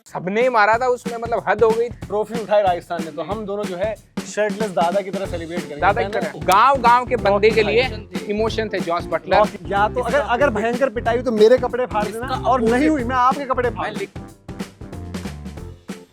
सबने मारा था उसमें, मतलब हद हो गई। ट्रॉफी उठाई राजस्थान ने, तो हम दोनों जो है शर्टलेस दादा की तरह सेलिब्रेट करेंगे। दादा की तरह गांव गांव के बंदे के लिए इमोशन थे जॉस बटलर। या तो अगर भयंकर पिटाई हुई तो मेरे कपड़े फाड़ देना, और नहीं हुई मैं आपके कपड़े फाड़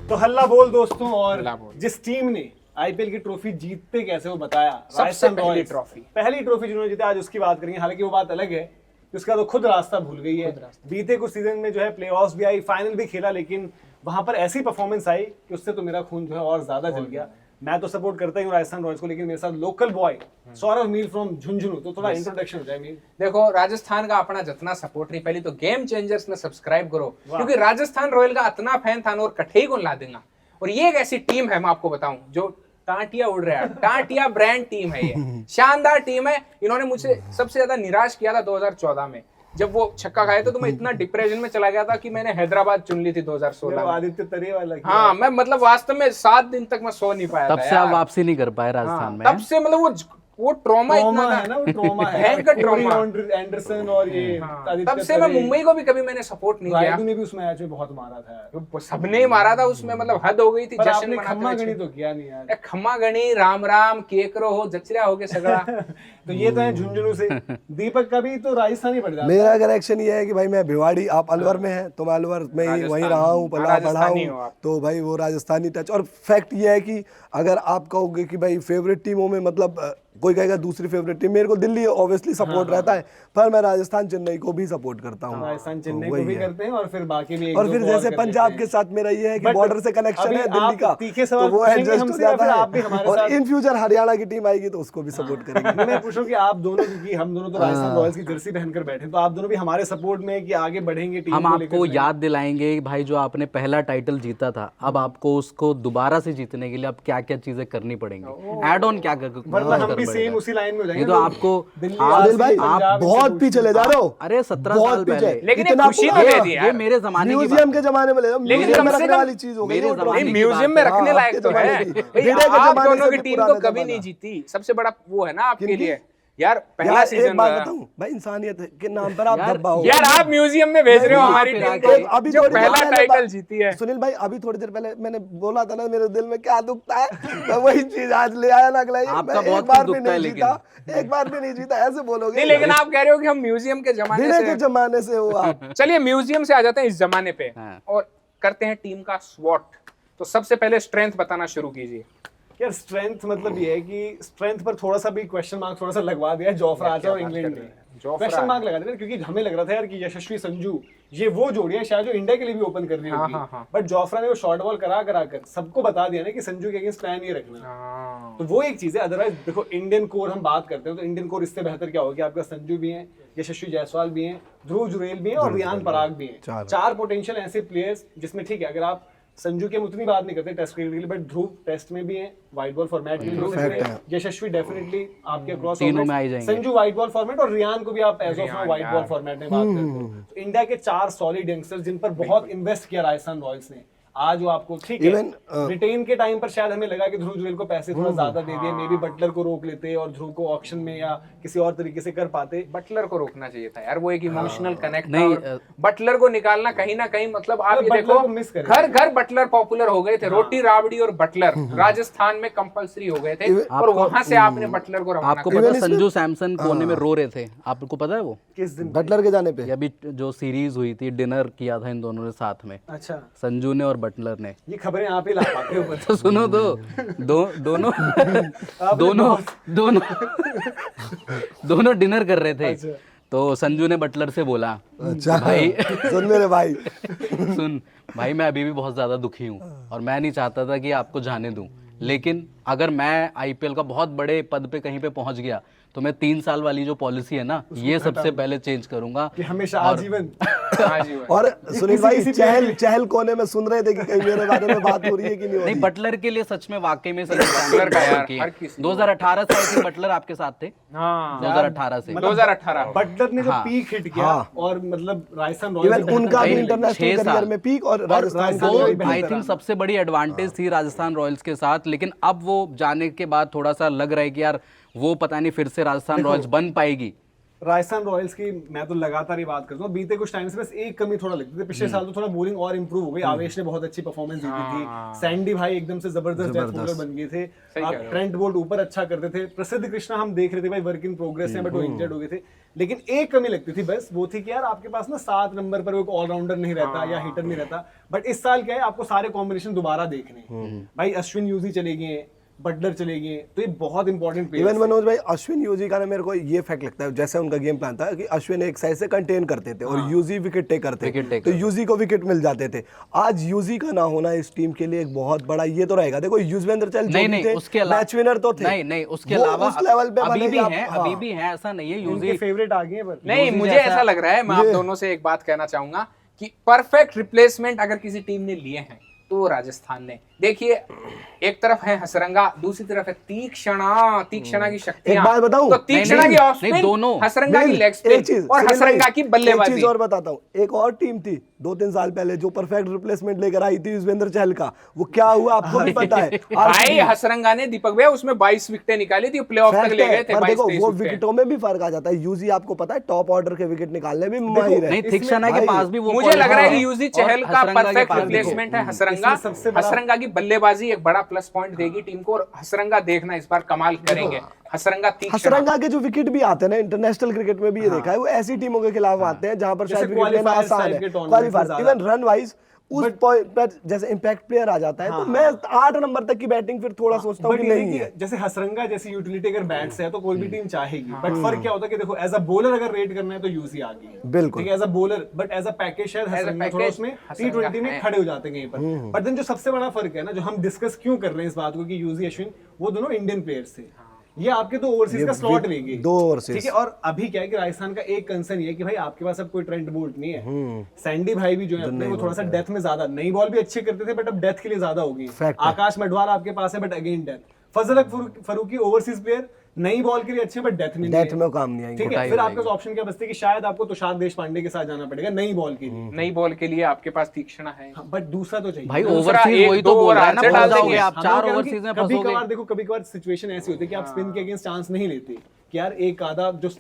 तो हल्ला बोल दोस्तों। और जिस टीम ने आईपीएल की ट्रॉफी जीतते कैसे वो बताया, सबसे पहली ट्रॉफी जिन्होंने जीता, आज उसकी बात करेंगे। हालांकि वो बात अलग है, उसका तो खुद रास्ता भूल गई है। बीते कुछ सीजन में जो है प्लेऑफ्स भी आई, फाइनल भी खेला, लेकिन वहां पर ऐसी परफॉर्मेंस आई कि उससे तो मेरा खून जो है और ज्यादा जल गया। मैं तो सपोर्ट करता ही हूँ राजस्थान रॉयल्स को, लेकिन मेरे साथ local boy Saurabh Meel from Jhunjhunu, तो थोड़ा इंट्रोडक्शन हो जाए मील। देखो, राजस्थान का अपना जितना सपोर्ट नहीं, पहले तो गेम चेंजर्स में सब्सक्राइब करो, क्योंकि राजस्थान रॉयल का इतना फैन था और कठे को ला देगा। और ये एक ऐसी टीम है, मैं आपको बताऊं, जो टांटिया उड़ रहा है। टांटिया ब्रांड टीम है, ये शानदार टीम है। इन्होंने मुझे सबसे ज्यादा निराश किया था 2014 में, जब वो छक्का खाए थे तो मैं इतना डिप्रेशन में चला गया था कि मैंने हैदराबाद चुन ली थी 2016 में। आदित्य तरे वाला। हाँ, मैं मतलब वास्तव में 7 दिन तक मैं सो नहीं पाया था। तब से आप वापसी नहीं कर पाए राजस्थान में। तब से मतलब वो ट्रॉमा इतना है ना, वो ट्रॉमा है। भयंकर ट्रॉमा। एंडरसन और ये तब से मैं मुंबई को भी कभी मैंने सपोर्ट नहीं किया। रायडू ने भी उस मैच में बहुत मारा था, सबने मारा था उसमें, मतलब हद हो गई थी। पर जश्न आपने मनाते खम्मा हुए गणी तो किया नहीं यार। खम्मा गणी, राम राम, केकरो हो, जचरा हो के सगड़ा। तो ये तो है झुंझुनू से। दीपक का भी तो राजस्थानी पड़ जाता है। मेरा कनेक्शन ये है कि भाई मैं भिवाड़ी, आप अलवर में हैं, तो मैं अलवर में ही वहीं रहा हूँ, पढ़ा हूँ, तो भाई वो राजस्थानी टच। और फैक्ट ये है कि अगर आप कहोगे कि भाई फेवरेट टीमों में, मतलब कोई कहेगा दूसरी फेवरेट टीम, मेरे को दिल्ली ऑब्वियसली सपोर्ट रहता है, पर मैं राजस्थान चेन्नई को भी सपोर्ट करता हूँ। राजस्थान चेन्नई को भी करते हैं, और फिर बाकी भी और फिर जैसे पंजाब के साथ मेरा ये है कि बॉर्डर से कनेक्शन है दिल्ली का, तो वो एडजस्ट हो जाता है। और इन फ्यूचर हरियाणा की टीम आएगी तो उसको भी सपोर्ट करेंगे। मैं पूछूं कि आप दोनों, क्योंकि हम दोनों तो राजस्थान रॉयल्स की जर्सी पहनकर बैठे, तो आप दोनों भी हमारे सपोर्ट में कि आगे बढ़ेंगे टीम हम आपको याद दिलाएंगे भाई, जो आपने पहला टाइटल जीता था, अब आपको उसको दोबारा से जीतने के लिए अब क्या क्या चीजें करनी पड़ेंगी, एड ऑन क्या हम भी सेम उसी लाइन में हो जाएंगे। ये तो आपको आदिल भाई आप बहुत पीछे ले जा रहे हो। अरे 17 साल पहले, लेकिन खुशी तो दे दी यार। ये मेरे जमाने की म्यूजियम के जमाने में ले जाओ, म्यूजियम में रखने वाली चीज हो गई। म्यूजियम में रखने लायक तो है। आप दोनों की टीम तो कभी नहीं जीती, सबसे बड़ा वो है ना आपके लिए यार, पहला सीजन। एक बात बताऊं भाई, इंसानियत के नाम पर आप धब्बा हो यार। आप म्यूजियम में भेज रहे हो हमारी टीम को, अभी जो पहला टाइटल जीती है। सुनील भाई, अभी थोड़ी देर पहले मैंने बोला था ना, मेरे दिल में क्या दुखता है, मैं वही चीज आज ले आया ना। अगला एक बार भी नहीं जीता, एक बार भी नहीं जीता, ऐसे बोलोगे नहीं। लेकिन आप कह रहे हो कि हम म्यूजियम के जमाने से हो आप। चलिए म्यूजियम से आ जाते हैं इस जमाने पे, और करते हैं टीम का स्वॉट। तो सबसे पहले स्ट्रेंथ बताना शुरू कीजिए। यार स्ट्रेंथ मतलब ये है कि स्ट्रेंथ पर थोड़ा सा भी क्वेश्चन मार्क थोड़ा सा लगवा दिया जोफ्रा आर्चर और इंग्लैंड ने। क्वेश्चन मार्क लगा दिया, क्योंकि हमें लग रहा था यार कि यशस्वी संजू ये वो जोड़ी है शायद जो इंडिया के लिए भी ओपन कर रही होगी, बट जोफ्रा ने वो शॉर्ट बॉल करा कर सबको बता दिया ना कि संजू के अगेंस्ट प्लान ये रखना। तो वो एक चीज है। अदरवाइज देखो, इंडियन कोर हम बात करते हैं तो इंडियन कोर इससे बेहतर क्या होगा कि आपका संजू भी है, यशस्वी जायसवाल भी है, ध्रुव जुरेल भी है और रियान पराग भी है। 4 पोटेंशियल ऐसे प्लेयर्स जिसमें ठीक है, अगर आप संजू के हम उतनी बात नहीं करते टेस्ट क्रिकेट के लिए, बट ध्रुव टेस्ट में भी है, व्हाइट बॉल फॉर्मेट में, यशस्वी डेफिनेटली आपके क्रॉस तीनों में आ जाएंगे, संजू व्हाइट बॉल फॉर्मेट, और रियान को भी आप as of now white ball format में बात करते हो। तो इंडिया के 4 सॉलिड यंगस्टर्स जिन पर बहुत इन्वेस्ट किया राजस्थान रॉयल्स ने, आज वो आपको ठीक है। रिटेन के टाइम पर शायद हमें लगा कि ध्रुव जुरेल को पैसे थोड़ा ज्यादा दे दिए, मे बी बटलर को रोक लेते और ध्रुव को ऑक्शन में या किसी और तरीके से कर पाते। बटलर को रोकना चाहिए था यार, वो एक इमोशनल कनेक्ट था। बटलर को निकालना कहीं ना कहीं, मतलब आप ये देखो, घर घर बटलर पॉपुलर हो गए थे। रोटी राबड़ी और बटलर राजस्थान में कंपलसरी हो गए थे, और वहां से आपने बटलर को रवाना आपको पता, संजू सैमसन कोने में रो रहे थे, आपको पता है वो किस दिन? बटलर के जाने पे। अभी जो सीरीज हुई थी, डिनर किया था इन दोनों ने साथ में, अच्छा, संजू ने और बटलर ने। ये खबरें आप ही ला पाते हो। तो सुनो, दोनों डिनर कर रहे थे। तो संजू ने बटलर से बोला, अच्छा भाई सुन मेरे भाई, सुन भाई, मैं अभी भी बहुत ज्यादा दुखी हूँ और मैं नहीं चाहता था कि आपको जाने दूं, लेकिन अगर मैं आईपीएल का बहुत बड़े पद पे कहीं पे पहुंच गया तो मैं 3 साल वाली जो पॉलिसी है ना, ये सबसे पहले चेंज करूंगा कि हमेशा आजीवन। और सुनील भाई चहल कोने में सुन रहे थे कि कहीं मेरे बारे में बात हो रही है कि नहीं हो रही। नहीं, बटलर के लिए सच में वाकई में 2018 से बटलर आपके साथ थे। 2018 से 2018 बटलर ने जो पीक हिट किया, और मतलब राजस्थान रॉयल्स उनका भी इंटरनेशनल करियर में पीक, और राजस्थान का आई थिंक सबसे बड़ी एडवांटेज थी राजस्थान रॉयल्स के साथ। लेकिन अब वो जाने के बाद थोड़ा सा लग रहा है कि यार वो पता नहीं फिर से राजस्थान रॉयल्स बन पाएगी। राजस्थान रॉयल्स की मैं तो लगातार ही बात करता हूँ, बीते कुछ टाइम से बस एक कमी थोड़ा लगती थी। पिछले साल तो थोड़ा बॉलिंग और इंप्रूव हो गई, आवेश ने बहुत अच्छी परफॉर्मेंस दी थी, सैंडी भाई एकदम से जबरदस्त डेथ बॉलर बन गए थे, अब ट्रेंट बोल्ट ऊपर अच्छा करते थे, प्रसिद्ध कृष्णा हम देख रहे थे भाई वर्क इन प्रोग्रेस है, बट वो इंजर्ड हो गए थे। लेकिन एक कमी लगती थी बस, वो थी कि यार आपके पास ना 7 नंबर पर वो ऑलराउंडर नहीं रहता या हिटर नहीं रहता। बट इस साल क्या है, आपको सारे कॉम्बिनेशन दोबारा देखने, भाई अश्विन यूजी चले गए, बटलर चले गए, तो ये बहुत इंपॉर्टेंट इवन मनोज भाई अश्विन यूजी का ना मेरे को ये फैक्ट लगता है, जैसे उनका गेम प्लान था कि अश्विन एक साइड से कंटेन करते थे और यूजी विकेट टेकर थे, तो यूजी को विकेट मिल जाते थे। आज यूजी का ना होना इस टीम के लिए एक बहुत बड़ा ये तो रहेगा। देखो युजवेंद्र चहल नहीं, उसके अलावा मैच विनर तो थे, नहीं उसके अलावा उस लेवल पे अभी भी है, ऐसा नहीं है यूजी फेवरेट आ गए। नहीं, मुझे ऐसा लग रहा है, मैं आप दोनों से एक बात कहना चाहूंगा कि परफेक्ट रिप्लेसमेंट अगर किसी टीम ने लिए हैं तो वो राजस्थान ने। देखिए, एक तरफ है हसरंगा, दूसरी तरफ है तीक्ष्णा की शक्तियां। एक बात बताऊं, तो तीक्ष्णा की ऑफ स्पिन, दोनों हसरंगा की लेग स्पिन और हसरंगा की बल्लेबाजी। एक चीज और बताता हूं, एक और टीम थी 2-3 साल पहले जो परफेक्ट रिप्लेसमेंट लेकर आई थी युजवेंद्र चहल का, वो क्या हुआ आपको भी पता है। भाई हसरंगा ने दीपक भैया उसमें 22 विकेटें निकाली थी, प्लेऑफ तक ले गए थे। पर देखो वो विकेटों में भी फर्क आ जाता है। यूजी आपको पता है टॉप ऑर्डर के विकेट निकालने में माहिर है। नहीं, तीक्ष्णा के पास भी वो, मुझे लग रहा है कि यूजी चहल का परफेक्ट रिप्लेसमेंट है हसरंगा। हसरंगा की बल्लेबाजी एक बड़ा प्लस पॉइंट देगी टीम को, और हसरंगा देखना इस बार कमाल करेंगे। हसरंगा के जो विकेट भी आते हैं ना इंटरनेशनल क्रिकेट में भी ये देखा है, वो ऐसी टीमों के खिलाफ आते हैं जहां पर शायद विकेट लेना आसान है, क्वालीफायर इवन रन वाइज उस पॉइंट पर जैसे इंपैक्ट प्लेयर आ जाता है। तो मैं 8 नंबर तक की बैटिंग फिर थोड़ा सोचता हूं कि नहीं है। जैसे हसरंगा जैसी यूटिलिटी अगर बैट्स है तो कोई भी टीम चाहेगी, बट फर्क क्या होता है कि देखो एज अ बॉलर अगर रेट करना है तो यूसी आ गई है, बिल्कुल as a bowler, but as a package शायद हसरंगा थोड़ा उसमें T20 में खड़े हो जाते हैं कहीं पर। बट देन जो सबसे बड़ा फर्क है ना, जो हम डिस्कस क्यों कर रहे हैं इस बात को कि यूजी अश्विन वो दोनों इंडियन प्लेयर्स थे, ये आपके तो ओवरसीज का स्लॉट लेंगे, 2 ओवरसीज, ठीक है। और अभी क्या है कि राजस्थान का एक कंसर्न ये है कि भाई आपके पास अब कोई ट्रेंट बोल्ट नहीं है, सैंडी भाई भी जो है अपने वो थोड़ा सा डेथ में ज्यादा, नई बॉल भी अच्छे करते थे बट अब डेथ के लिए ज्यादा होगी। आकाश मडवाल आपके पास है but again death. Fazal Farooqi overseas player, नई बॉल के लिए अच्छे बट डेथ में काम नहीं आएंगे, ठीक है। फिर आपके पास ऑप्शन क्या बचते कि शायद आपको तुषार देशपांडे के साथ जाना पड़ेगा नई बॉल के लिए। नई बॉल के लिए आपके पास तीक्ष्णा है, बट दूसरा तो चाहिए भाई, ओवरसीज वही तो बोल रहा है ना, फंस जाओगे आप 4 ओवरसीज में कभी फंसोगे। कभार देखो, कभी कभार सिचुएशन ऐसी होती है कि आप स्पिन के अगेंस्ट चांस नहीं लेते, कि यार एक आधा जो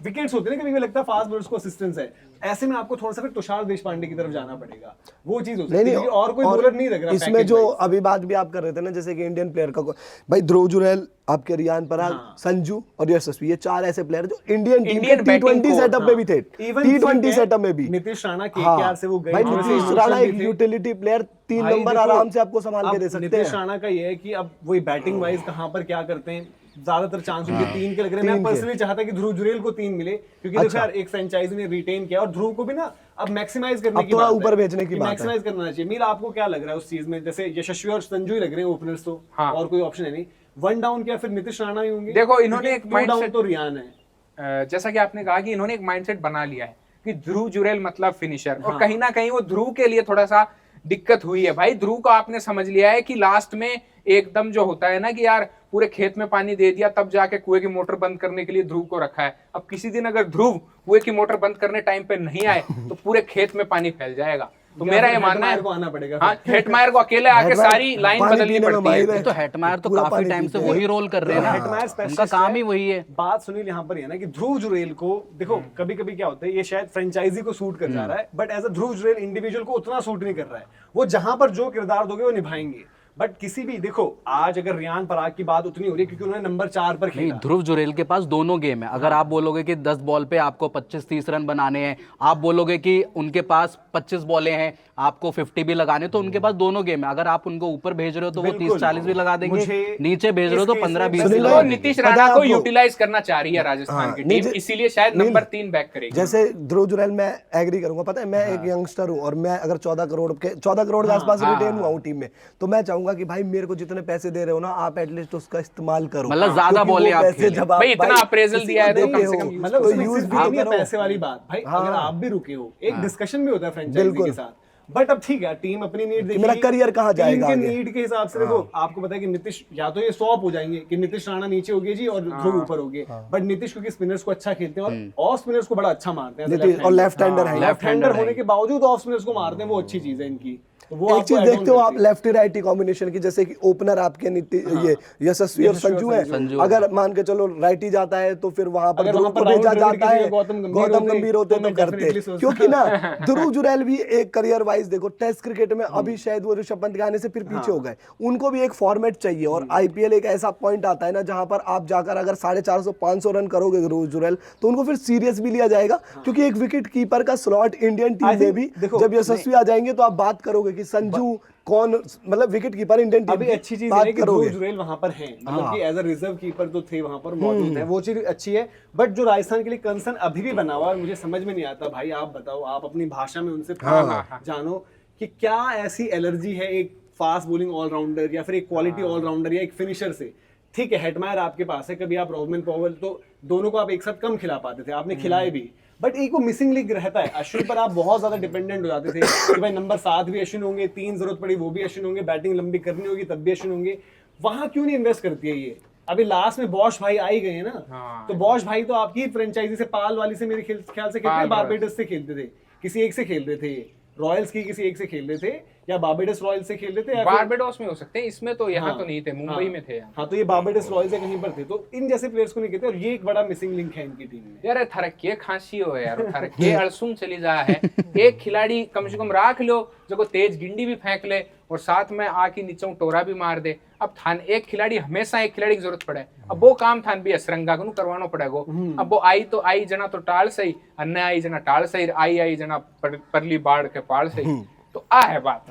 विकेट्स होते हैं ना, कभी लगता है फास्ट बॉलर्स को असिस्टेंस है, ऐसे में आपको थोड़ा सा फिर तुषार देशपांडे की तरफ जाना पड़ेगा, वो चीज हो सकती है और कोई बॉलर नहीं लग रहा इसमें। जो अभी बात भी आप कर रहे थे ना, जैसे कि इंडियन प्लेयर का भाई ध्रुव जुरैल, आपके रियान पराग, संजू और यशस्वी, ये 4 ऐसे प्लेयर जो इंडियन टीम के T20 सेटअप में भी थे, T20 सेटअप में भी। नीतीश राणा केकेआर से वो गए, भाई नीतीश राणा एक यूटिलिटी प्लेयर, 3 नंबर आराम से आपको संभाल के दे सकते हैं। नीतीश राणा का ये है कि अब वही बैटिंग वाइज कहां पर क्या करते हैं, ज्यादातर चांस उनके 3 के लग रहे हैं। मैं पर्सनली चाहता कि ध्रुव जुरैल को 3 मिले, क्योंकि देखो यार एक फ्रेंचाइजी ने रिटेन किया और ध्रुव को भी ना अब मैक्सिमाइज करने की बात है, ऊपर भेजने की बात है, मैक्सिमाइज करना चाहिए। मील आपको क्या लग रहा है उस चीज में, जैसे यशस्वी और संजू ही लग रहे हैं ओपनर्स, तो और कोई ऑप्शन है नहीं। 1 डाउन क्या फिर नीतीश राणा ही होंगे? देखो इन्होंने एक माइंडसेट तो रियान है, जैसा कि आपने कहा कि इन्होंने एक माइंडसेट बना लिया है कि ध्रुव जुरैल मतलब फिनिशर, और कहीं ना कहीं वो ध्रुव के लिए थोड़ा सा दिक्कत हुई है। भाई ध्रुव को आपने समझ लिया है कि लास्ट में एकदम जो होता है ना कि यार पूरे खेत में पानी दे दिया तब जाके कुएं की मोटर बंद करने के लिए ध्रुव को रखा है। अब किसी दिन अगर ध्रुव कुएं की मोटर बंद करने टाइम पे नहीं आए तो पूरे खेत में पानी फैल जाएगा। तो मेरा ये मानना है आना पड़ेगा, हाँ, हेटमायर को अकेले आके सारी लाइन बदलनी पड़ती है। तो हेटमायर तो काफी टाइम से वही रोल कर रहे हैं ना, उनका काम ही वही है। बात सुनील यहाँ पर है ना कि ध्रुव जुरैल को देखो कभी कभी क्या होता है, ये शायद फ्रेंचाइजी को सूट कर जा रहा है, but as a Dhruv Jurel individual को उतना सूट नहीं कर रहा है। वो जहां पर जो किरदार दोगे वो निभाएंगे, बट किसी भी देखो आज अगर रियान पराग की बात उतनी हो रही है क्योंकि उन्होंने नंबर 4 पर खेला। ध्रुव जुरैल के पास दोनों गेम है। अगर आप बोलोगे कि 10 बॉल पे आपको 25-30 रन बनाने हैं, आप बोलोगे कि उनके पास 25 बॉलें हैं आपको 50 भी लगाने, तो उनके पास दोनों गेम है। अगर आप उनको ऊपर भेज रहे हो तो वो 30-40 भी लगा देंगे, नीचे भेज रहे हो तो 15-20 भी लगा देंगे। नीतीश राणा को यूटिलाइज करना चाह रही है राजस्थान की टीम, इसीलिए शायद नंबर 3 बैक करेगी। जैसे ध्रुव जुरैल मैं एग्री करूंगा, पता है मैं एक यंगस्टर हूं और मैं अगर 14 करोड़ के आसपास रिटेन हुआ हूं टीम में, तो मैं चाहूंगा कि भाई मेरे को जितने पैसे दे रहे हो ना आप एटलीस्ट उसका इस्तेमाल करो, मतलब ज्यादा बॉलें आप खेलो। भाई इतना अप्रेजल दिया है तो कम से कम मतलब यूज भी नहीं है पैसे वाली बात। भाई अगर आप भी रुके हो, एक डिस्कशन भी होता है फ्रेंचाइजी के साथ, बट अब ठीक है टीम अपनी नीड देखी, मेरा करियर कहां जाएगा, टीम के नीड के हिसाब से देखो। आपको पता है कि नीतीश या तो ये स्वैप हो जाएंगे कि नीतीश राणा नीचे हो गए जी और ध्रुव ऊपर हो गए, बट नीतीश क्योंकि स्पिनर्स को अच्छा खेलते हैं और ऑफ स्पिनर्स को बड़ा अच्छा मारते हैं, और लेफ्ट हैंडर है, लेफ्ट हैंडर होने के बावजूद ऑफ स्पिनर्स को मारते हैं, वो अच्छी चीज है इनकी। तो वो एक आपको चीज add on देखते हो आप करती है। लेफ्टी राइटी कॉम्बिनेशन की, जैसे कि ओपनर आपके ये यशस्वी और संजू है। अगर मान के चलो राइटी जाता है तो फिर वहां पर अगर ध्रुव वहां को पर भेजा राहुल द्रविड़ जाता की है, जगह गौतम गंभीर होते तो तो मैं करते, definitely सोचता। क्योंकि ना ध्रुव जुरैल भी एक करियर वाइज देखो टेस्ट क्रिकेट में अभी शायद वो ऋषभ पंत के आने से फिर पीछे हो गए, उनको भी एक फॉर्मेट चाहिए। और आईपीएल एक ऐसा पॉइंट आता है ना जहां पर आप जाकर अगर 450-500 रन करोगे ध्रुव जुरैल तो उनको फिर सीरियस भी लिया जाएगा, क्योंकि एक विकेट कीपर का स्लॉट इंडियन टीम में भी जब यशस्वी आ जाएंगे तो आप बात करोगे कि संजू कौन, मतलब विकेट कीपर इंडियन टीम अभी की अच्छी चीज बात है कि ध्रुव करोगे। जुरैल वहां पर हैं, मतलब कि एज अ रिजर्व कीपर तो थे वहां पर मौजूद है, वो चीज अच्छी है। बट जो राजस्थान के लिए कंसर्न अभी भी बना हुआ है, मुझे समझ में नहीं आता भाई, आप बताओ, आप अपनी भाषा में उनसे जानो कि क्या ऐसी एलर्जी है एक फास्ट बॉलिंग ऑलराउंडर या फिर एक क्वालिटी ऑलराउंडर या एक फिनिशर से। ठीक है, हेटमायर आपके पास है, कभी आप रॉबमैन पॉवेल, तो दोनों को आप एक साथ कम खिला पाते थे, आपने खिलाए भी, बट एक वो मिसिंग लिंक रहता है। अश्विन पर आप बहुत ज्यादा डिपेंडेंट हो जाते थे कि भाई नंबर 7 भी अश्विन होंगे, 3 जरूरत पड़ी वो भी अश्विन होंगे, बैटिंग लंबी करनी होगी तब भी अश्विन होंगे। वहां क्यों नहीं इन्वेस्ट करती है ये? अभी लास्ट में बॉश भाई आ ही गए हैं ना, तो बॉश भाई तो आपकी फ्रेंचाइजी से, पाल वाली से मेरे ख्याल से खेलते थे, बारबेडस से खेलते थे, किसी एक से खेल रहे थे, रॉयल्स की किसी एक से खेल रहे थे, या बारबेडस रॉयल्स से खेल रहे थे, या बारबेडोस में हो सकते हैं, इसमें तो यहाँ तो नहीं थे, मुंबई में थे। हाँ, तो ये बारबेडस रॉयल्स या कहीं पर थे, तो इन जैसे प्लेयर्स को नहीं कहते, और ये एक बड़ा मिसिंग लिंक है इनकी टीम में। यार थरक्के खांसी हो यार, थरक्के अड़सुम चली जा है। एक खिलाड़ी कम से कम राख लो जो तेज गिंडी भी फेंक ले और साथ में आके नीचे टोरा भी मार दे। अब थान एक खिलाड़ी, हमेशा एक खिलाड़ी की जरूरत पड़े, अब वो काम थान भी असरंगा को करवाना पड़ेगा। अब वो आई तो आई जना तो टाल सही, अन्य आई जना टाल सही, आई जना परली बाढ़ के पाड़ सही, तो आ है बात।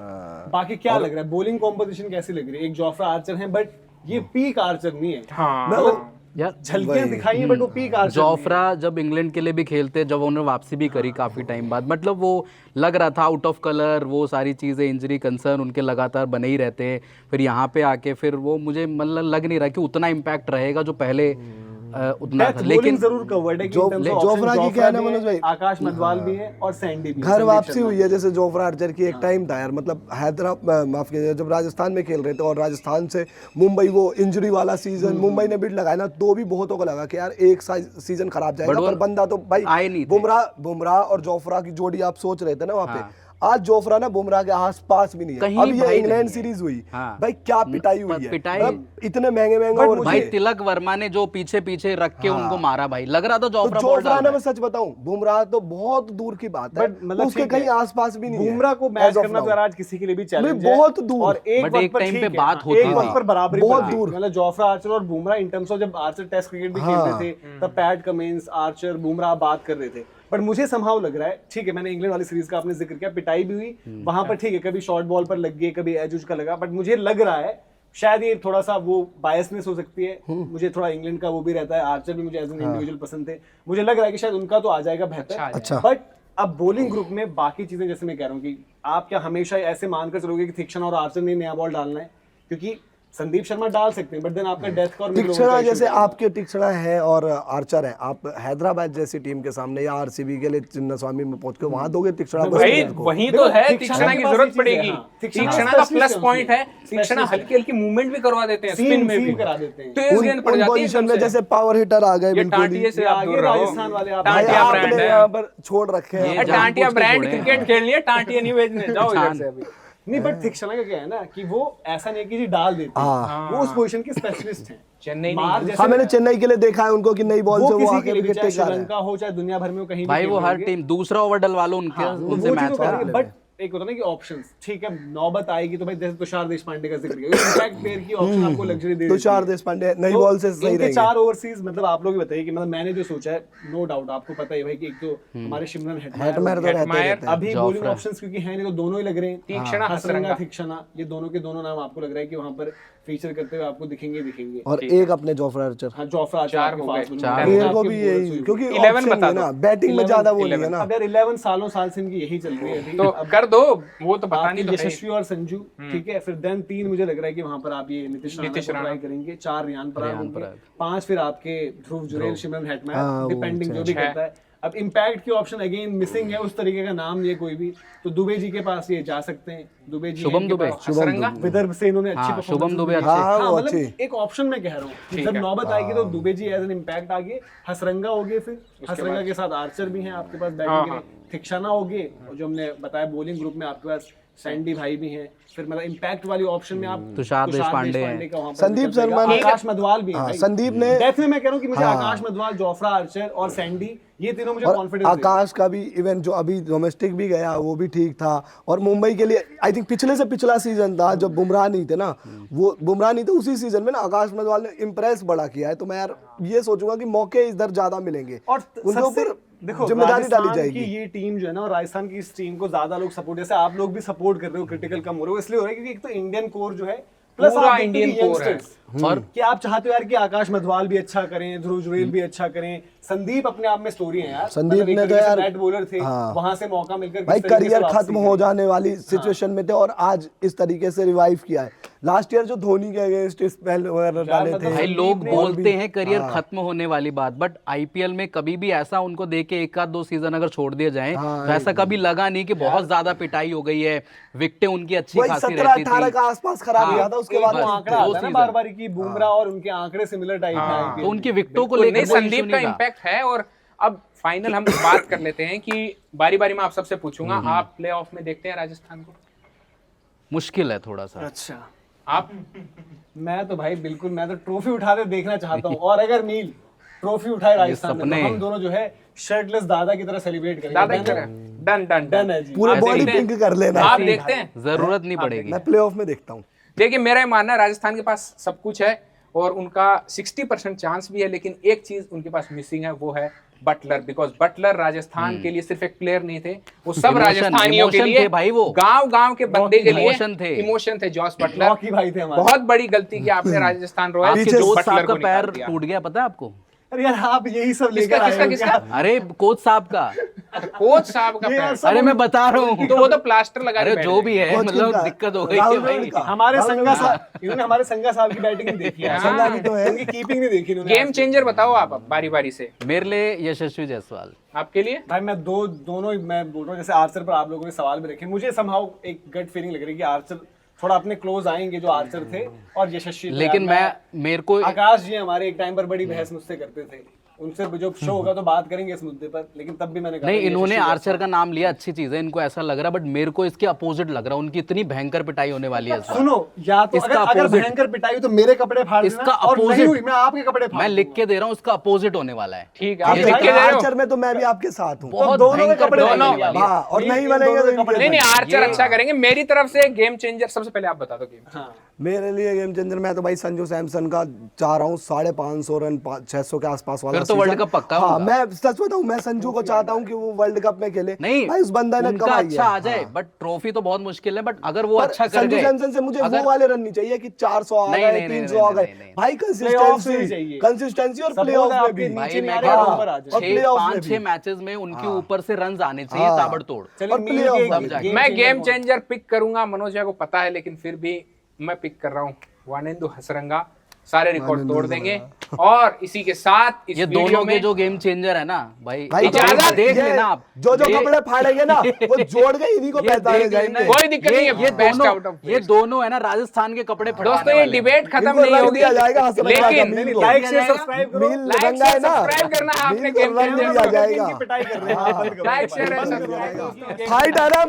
बाकी क्या लग रहा है, बॉलिंग कॉम्पोजिशन कैसी लग रही है? एक जोफ्रा आर्चर है, बट ये पीक आर्चर नहीं है। हाँ, यार झलकियां दिखाई हैं, बट वो पीक आर्चर जोफ्रा जब इंग्लैंड के लिए भी खेलते, जब उन्होंने वापसी भी करी काफी टाइम बाद, मतलब वो लग रहा था आउट ऑफ कलर, वो सारी चीजें, इंजरी कंसर्न उनके लगातार बने ही रहते हैं। फिर यहाँ पे आके फिर वो मुझे मतलब लग नहीं रहा कि उतना इम्पैक्ट रहेगा जो पहले उतना था। लेकिन जरूर कवर्ड है कि जोफ्रा की क्या है ना मनोज भाई, आकाश मदवाल भी है और सैंडी भी, घर वापसी हुई है। जैसे जोफ्रा आर्चर की एक टाइम था यार, मतलब हैदराबाद, माफ कीजिए, जब राजस्थान में खेल रहे थे और राजस्थान से मुंबई, वो इंजरी वाला सीजन मुंबई ने बिड लगाया ना, तो भी बहुतों को लगा कि यार एक सीजन खराब जाएगा, पर बंदा तो भाई बुमराह और जोफ्रा की जोड़ी आप सोच रहे थे ना वहां पे। आज जोफ्रा ना बुमराह के आसपास भी नहीं है। अब ये इंग्लैंड सीरीज हुई, भाई क्या पिटाई हुई है, मतलब इतने महंगे और भाई तिलक वर्मा ने जो पीछे पीछे रख के उनको मारा, भाई लग रहा था जोफ्रा ने, मैं सच बताऊं, बुमराह तो बहुत दूर की बात है, उसके कहीं आसपास भी नहीं है। बुमराह को मैच करना तो आज किसी के लिए भी चैलेंज है, बहुत दूर, और एक टाइम पे बात होती एक वक्त पर बराबरी बहुत दूर, मतलब जोफ्रा आर्चर और बुमराह इन टर्म्स ऑफ, जब आर्चर टेस्ट क्रिकेट भी खेल रहे थे तब पैट कमिंस, आर्चर, बुमराह बात कर रहे थे। पर मुझे समहाउ लग रहा है, ठीक है, मैंने इंग्लैंड वाली सीरीज का आपने जिक्र किया, पिटाई भी हुई वहां पर, ठीक है, कभी शॉर्ट बॉल पर लग गए, कभी एज का लगा, बट मुझे लग रहा है शायद ये थोड़ा सा वो बायसनेस हो सकती है। मुझे थोड़ा इंग्लैंड का वो भी रहता है, आर्चर भी मुझे एज एन इंडिविजुअल पसंद थे, मुझे लग रहा है कि शायद उनका तो आ जाएगा बेहतर। अच्छा। बट अब बॉलिंग ग्रुप में बाकी चीजें, जैसे मैं कह रहा हूँ कि आप क्या हमेशा ऐसे मानकर चलोगे कि थिक्सन और आर्चर ने नया बॉल डालना है? क्योंकि संदीप शर्मा डाल सकते हैं, बट देन आपका डेथ का और तीक्ष्णा, जैसे आपके तीक्ष्णा है और आर्चर है, आप हैदराबाद जैसी टीम के सामने या आरसीबी के लिए चिन्नास्वामी में पहुंच के वहां दोगे तीक्ष्णा को? वहीं तो है, तीक्ष्णा की जरूरत पड़ेगी। तीक्ष्णा का प्लस पॉइंट है, तीक्ष्णा हल्की हल्की मूवमेंट भी करवा देते हैं, स्पिन में भी करा देते हैं, तेज गेंद पड़ जाती है, जैसे पावर हिटर आ गए, टांटिया से आप दूर रहो, राजस्थान वाले आप टांटिया ब्रांड है यहाँ पर छोड़ रखे हैं, टांटिया ब्रांड क्रिकेट खेलनी है, टांटिया नहीं भेजने, जाओ इधर से अभी। नहीं, बट थिक्सना का क्या है ना कि वो ऐसा नहीं है कि जी डाल देते हैं, वो उस पोजीशन के स्पेशलिस्ट हैं। चेन्नई हाँ, मैंने चेन्नई के लिए देखा है उनको कि नई बॉल से वो आके विकेट टेक कर रहे हैं। श्रीलंका हो चाहे दुनिया भर में, कहीं भाई वो हर टीम दूसरा ओवर डलवा लो उनके, उनसे मैच करेंगे। बट एक होता है ना कि ऑप्शंस, ठीक है, नौबत आएगी तो भाई जैसे तुषार देशपांडे का जिक्र किया, इम्पैक्ट प्लेयर की ऑप्शन आपको लग्जरी दे, तुषार देशपांडे नई बॉल से सही रहेंगे। 4 ओवरसीज, मतलब आप लोग ही बताइए कि मतलब मैंने जो सोचा है, नो डाउट आपको पता है भाई कि एक तो हमारे शिमरन हेटमायर, अभी बॉलिंग ऑप्शंस क्योंकि है नहीं, तो दोनों ही लग रहे हैं, तीक्ष्णा, हसरंगा, थिक्सना, ये दोनों के दोनों नाम आपको लग रहा है कि वहां पर फीचर करते हुए आपको दिखेंगे। और एक अपने जोफ्रा आर्चर, हाँ, जोफ्रा आर्चर को भी यही, क्योंकि 11 बता ना, बैटिंग में ज्यादा वो नहीं है ना। अब यार 11 साल से इनकी यही चल रही है, तो कर दो, वो तो पता नहीं, यशस्वी और संजू, ठीक है, फिर देन 3 मुझे लग रहा है कि वहां पर आप ये नीतीश राणा ट्राई करेंगे, 4 रियान पराग, 5 फिर आपके ध्रुव जुरैल, शिमरन हेटमायर, डिपेंडिंग जो भी करता है। अब इम्पैक्ट की ऑप्शन अगेन मिसिंग है, उस तरीके का नाम नहीं है कोई भी, तो दुबे जी के पास ये जा सकते हैं, दुबे जी, शुभम दुबे, विदर्भ से इन्होंने अच्छी परफॉर्मेंस, शुभम दुबे अच्छे, हाँ, मतलब एक ऑप्शन मैं कह रहा हूँ, जब नौबत आएगी तो Dubey ji as an impact आगे, हसरंगा होगे, फिर हसरंगा के साथ आर्चर भी हैं आपके पास बैटिंग के लिए, थिक्सना होगे, और जो हमने बताया बॉलिंग ग्रुप में आपके पास सैंडी भाई भी हैं, फिर मतलब इम्पैक्ट वाली ऑप्शन में आप तुषार देशपांडे हैं। का वहाँ पर संदीप निकल जाएगा। शर्मा ने- आकाश मधवाल भी है हाँ, भाई। संदीप ने- डेथ में मैं कह रहा हूँ कि मुझे आकाश मधवाल, जोफ्रा आर्चर और सैंडी, ये तीनों मुझे और कॉन्फिडेंस आकाश का भी इवेंट जो अभी डोमेस्टिक भी गया वो भी ठीक था। और मुंबई के लिए आई थिंक पिछले से पिछला सीजन था जब बुमराह नहीं थे ना, वो बुमराह नहीं थे उसी सीजन में ना आकाश मधवाल ने इम्प्रेस बड़ा किया है। तो मैं यार ये सोचूंगा कि मौके इधर ज्यादा मिलेंगे और उनके सबसे ऊपर देखो जिम्मेदारी डाली राजस्थान जाएगी। की ये टीम जो है ना, और राजस्थान की इस टीम को ज्यादा लोग सपोर्ट, जैसे आप लोग भी सपोर्ट कर रहे हो, क्रिटिकल कम हो रहे हो, इसलिए हो रहा है क्योंकि एक तो इंडियन कोर जो है, प्लस पूरा आप इंडियन इंडियन कोर है। और कि आप चाहते हो यार कि आकाश मधवाल भी अच्छा करें, ध्रुव जुरेल भी अच्छा करें, संदीप अपने आप में स्टोरी है यार। संदीप मतलब एक ने तो तरीके से यार- नेट बॉलर थे, हाँ। वहां से मौका मिलकर भाई किस तरीके से करियर वापसी खत्म हो जाने वाली सिचुएशन में थे और आज इस तरीके से रिवाइव किया है। लास्ट ईयर जो धोनी के अगेंस्ट स्पेल वगैरह डाले मतलब थे, भाई लोग बोलते हैं करियर हाँ। खत्म होने वाली बात, बट आईपीएल में कभी भी ऐसा उनको देख के एक आध दो सीजन अगर छोड़ दिए जाएं हाँ, तो ऐसा कभी लगा नहीं कि बहुत ज्यादा पिटाई हो गई है, विकेटें उनकी अच्छी वही खासी 17-18 रहती का थी। आसपास खराब हाँ, गया था उसके एक बाद वो बस आंकड़ा दो आता है ना सीजन। बार बार की बुमराह और उनके आंकड़े सिमिलर टाइप तो हैं। उनके विकेटों को बिल्कुल लेकर नहीं, कोई संदीप issue का नहीं था। इम्पैक्ट है। और अब फाइनल हम बात कर लेते हैं कि बारी बारी में आप सबसे पूछूंगा, आप प्लेऑफ में देखते हैं राजस्थान को? मुश्किल है थोड़ा सा। अच्छा, आप मैं तो भाई बिल्कुल, मैं तो ट्रॉफी उठाते देखना चाहता हूँ, और अगर नील ट्रॉफी उठाए राजस्थान में, सपने। तो हम दोनों जो है शर्टलेस दादा की तरह सेलिब्रेट करेंगे। दादा की डन है? तरह डन डन डन है जी। पूरे आप बॉडी देखते हैं? पिंक कर लेना। आप देखते हैं? जरूरत नहीं पड़ेगी। मैं प्लेऑफ में देखता हूँ। देखिए मेरा ये मानना है राजस्थान के पास सब कुछ है और उनका 60% चांस भी है, लेकिन एक चीज उनके पास मिसिंग है, वो है बटलर। बिकॉज बटलर राजस्थान के लिए सिर्फ एक प्लेयर नहीं थे, वो सब Emotion- राजस्थानियों के emotion लिए थे भाई वो। गांव के बंदे के लिए Emotion थे। इमोशन थे। जॉस बटलर रॉकी भाई थे हमारे। बहुत बड़ी गलती की आपने राजस्थान रॉयल्स आपके के कोच बटलर साहब को का निकाल पैर दिया। टूट गया, पता है आपको? अरे यार आप यही सब किसका लेकर आए किसका हो किसका? क्या? अरे कोच साहब का। कोच साहब का ये यार पैर, सब अरे मैं बता रहा हूँ। तो वो तो प्लास्टर लगा अरे के जो बैठ भी है कोच मतलब किनका? दिक्कत हो गई राहुल है भाई। द्रविड़ का। हमारे राहुल संगा द्रविड़ साहब, इन्होंने हमारे संगा साहब की बैटिंग नहीं देखी है। हाँ। संगा भी तो है। उनकी कीपिंग नहीं देखी इन्होंने। गेम चेंजर बताओ आप अब बारी बारी से। मेरे लिए यशस्वी जायसवाल। आपके लिए? भाई मैं दोनों मैं बोल रहा हूँ, जैसे आर्चर पर आप लोगों ने सवाल भी रखे, मुझे समहाउ एक गट फीलिंग लग रही है कि आर्चर थोड़ा अपने क्लोज आएंगे जो आर्चर थे, और यशस्वी। लेकिन मेरे को आकाश जी हमारे एक टाइम पर बड़ी बहस मुझसे करते थे, उनसे जो शो होगा तो बात करेंगे इस मुद्दे पर, लेकिन तब भी मैंने कहा नहीं, कि इन्होंने यशस्वी आर्चर का नाम लिया, अच्छी चीज है, इनको ऐसा लग रहा, बट मेरे को इसके अपोजिट लग रहा है। उनकी इतनी भयंकर पिटाई होने वाली है इस बार। सुनो, या तो इसका अगर opposite- भयंकर पिटाई हुई तो मेरे कपड़े फाड़ देना, इसका और नहीं opposite- हुई मैं आपके कपड़े फाड़ मैं लिख दूंगा। के दे रहा हूँ, इसका अपोजिट होने वाला है। ठीक है, आप ये लिख के दे रहे हो? आर्चर में तो मैं भी आपके साथ हूँ। बहुत दोनों के भयंकर कपड़े पिटाई दोनों- होने वाली है। हाँ, और नहीं इन बनेंगे दोनों तो के कपड़े नहीं आर्चर अच्छा करेंगे। मेरी तरफ से गेम चेंजर, सबसे पहले आप बता दो गेम। हाँ। मेरे लिए गेम चेंजर मैं तो भाई संजू सैमसन का चाह रहा हूँ 550 रन 600 के आसपास वाला फिर तो वर्ल्ड सीजन। कप पक्का हाँ, होगा। मैं सच बताऊं, मैं संजू को चाहता हूँ कि वो वर्ल्ड कप में खेले। नहीं भाई उस बंदा ने उनका कमाई अच्छा है। आ जाए, बट ट्रॉफी तो बहुत मुश्किल है, बट अगर वो पर अच्छा कर संजू गए, सैमसन से मुझे वो अगर- वाले रन नहीं चाहिए कि 400 आ नहीं, गए, नहीं, 300 नहीं, आ गए। नहीं, नहीं, भाई Playoffs में ही कंसिस्टेंसी चाहिए। कंसिस्टेंसी और Suppose प्लेऑफ में आपके भी। नीचे भाई नहीं मैं आ कह रहा, रहा ऊपर आ हूँ जाए। और playoffs में 5-6 भी। मैचेस में उनके ऊपर से रन आने चाहिए हाँ। ताबड़तोड़। चलिए और मील playoff के में भी। मैं गेम कौन? चेंजर पिक करूंगा, मनोज भैया को पता है, लेकिन फिर भी मैं पिक कर रहा हूँ वानेंदु हसरंगा। सारे रिकॉर्ड तोड़ देंगे। और इसी के साथ इस ये वीडियो दोनों के में जो गेम चेंजर है ना भाई, भाई अब इजाजत देख ये लेना आप, जो ये- कपड़े फाड़ेंगे ना वो जोड़ के इन्हीं को ये पहचाने देख लेना, जाएंगे। कोई दिक्कत नहीं है, ये बेस्ट आउट ऑफ ये दोनों है ना राजस्थान के कपड़े फटवाने दोस्तों, ये वाले। डिबेट खत्म इनको नहीं रंग होगी, दिया जाएगा, हसरंगा का लेकिन मील को। लाइक दिया शेयर जाएगा। सब्सक्राइब करो। मील लाइक रंगा है शेयर ना, सब्सक्राइब करना है आपने, मील को गेम रंग चेंजर दिया को। जाएगा। इनकी पिटाई कर रहे हैं, बंद करो। लाइक शेयर बंद करो। सब्सक्राइब। फाइट है ना,